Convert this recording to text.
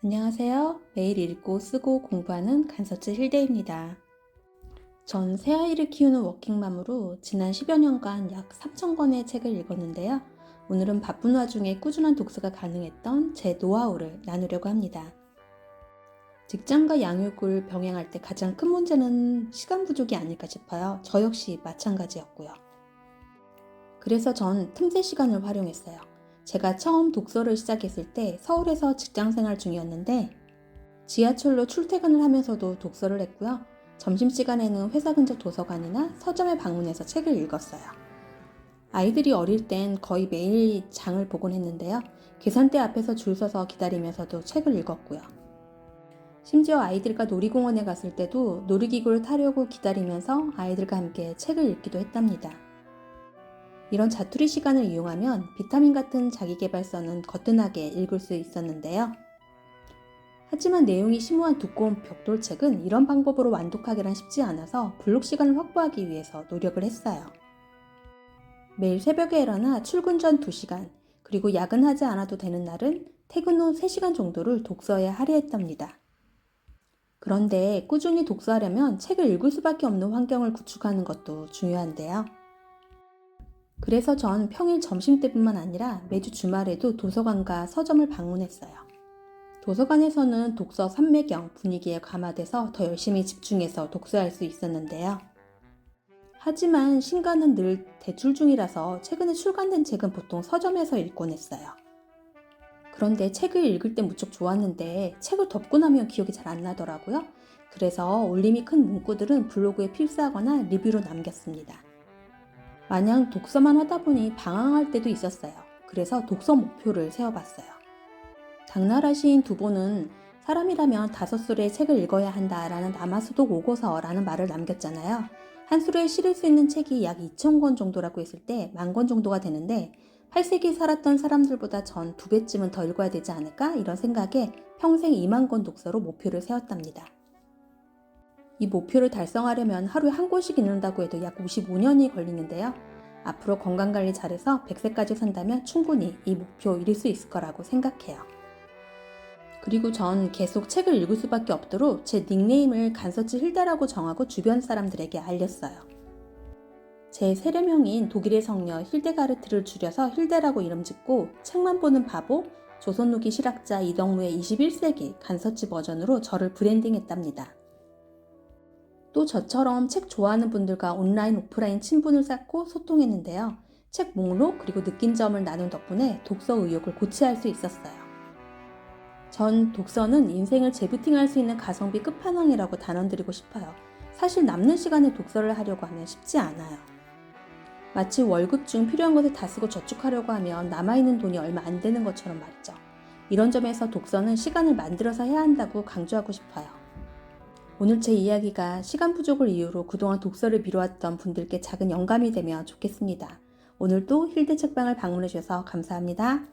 안녕하세요. 매일 읽고 쓰고 공부하는 간서츠 힐데입니다. 전 새아이를 키우는 워킹맘으로 지난 10여 년간 약 3,000권의 책을 읽었는데요. 오늘은 바쁜 와중에 꾸준한 독서가 가능했던 제 노하우를 나누려고 합니다. 직장과 양육을 병행할 때 가장 큰 문제는 시간 부족이 아닐까 싶어요. 저 역시 마찬가지였고요. 그래서 전 틈새 시간을 활용했어요. 제가 처음 독서를 시작했을 때 서울에서 직장생활 중이었는데 지하철로 출퇴근을 하면서도 독서를 했고요. 점심시간에는 회사 근처 도서관이나 서점에 방문해서 책을 읽었어요. 아이들이 어릴 땐 거의 매일 장을 보곤 했는데요. 계산대 앞에서 줄 서서 기다리면서도 책을 읽었고요. 심지어 아이들과 놀이공원에 갔을 때도 놀이기구를 타려고 기다리면서 아이들과 함께 책을 읽기도 했답니다. 이런 자투리 시간을 이용하면 비타민 같은 자기계발서는 거뜬하게 읽을 수 있었는데요. 하지만 내용이 심오한 두꺼운 벽돌책은 이런 방법으로 완독하기란 쉽지 않아서 블록 시간을 확보하기 위해서 노력을 했어요. 매일 새벽에 일어나 출근 전 2시간, 그리고 야근하지 않아도 되는 날은 퇴근 후 3시간 정도를 독서에 할애했답니다. 그런데 꾸준히 독서하려면 책을 읽을 수밖에 없는 환경을 구축하는 것도 중요한데요. 그래서 전 평일 점심때뿐만 아니라 매주 주말에도 도서관과 서점을 방문했어요. 도서관에서는 독서 삼매경 분위기에 감화돼서 더 열심히 집중해서 독서할 수 있었는데요. 하지만 신간은 늘 대출 중이라서 최근에 출간된 책은 보통 서점에서 읽곤 했어요. 그런데 책을 읽을 때 무척 좋았는데 책을 덮고 나면 기억이 잘 안 나더라고요. 그래서 울림이 큰 문구들은 블로그에 필사하거나 리뷰로 남겼습니다. 마냥 독서만 하다 보니 방황할 때도 있었어요. 그래서 독서 목표를 세워봤어요. 당나라 시인 두보는 사람이라면 5수레의 책을 읽어야 한다라는 남아수독 5고서라는 말을 남겼잖아요. 한 수레에 실을 수 있는 책이 약 2,000권 정도라고 했을 때 10,000권 정도가 되는데 8세기 살았던 사람들보다 전 2배쯤은 더 읽어야 되지 않을까? 이런 생각에 평생 20,000권 독서로 목표를 세웠답니다. 이 목표를 달성하려면 하루에 한 권씩 읽는다고 해도 약 55년이 걸리는데요. 앞으로 건강관리 잘해서 100세까지 산다면 충분히 이 목표 이룰 수 있을 거라고 생각해요. 그리고 전 계속 책을 읽을 수밖에 없도록 제 닉네임을 간서츠 힐데라고 정하고 주변 사람들에게 알렸어요. 제 세례명인 독일의 성녀 힐데가르트를 줄여서 힐데라고 이름 짓고 책만 보는 바보, 조선 후기 실학자 이덕무의 21세기 간서츠 버전으로 저를 브랜딩했답니다. 또 저처럼 책 좋아하는 분들과 온라인 오프라인 친분을 쌓고 소통했는데요. 책 목록 그리고 느낀 점을 나눈 덕분에 독서 의욕을 고취할 수 있었어요. 전 독서는 인생을 재부팅할 수 있는 가성비 끝판왕이라고 단언드리고 싶어요. 사실 남는 시간에 독서를 하려고 하면 쉽지 않아요. 마치 월급 중 필요한 것을 다 쓰고 저축하려고 하면 남아있는 돈이 얼마 안 되는 것처럼 말이죠. 이런 점에서 독서는 시간을 만들어서 해야 한다고 강조하고 싶어요. 오늘 제 이야기가 시간 부족을 이유로 그동안 독서를 미뤄왔던 분들께 작은 영감이 되면 좋겠습니다. 오늘도 힐데 책방을 방문해 주셔서 감사합니다.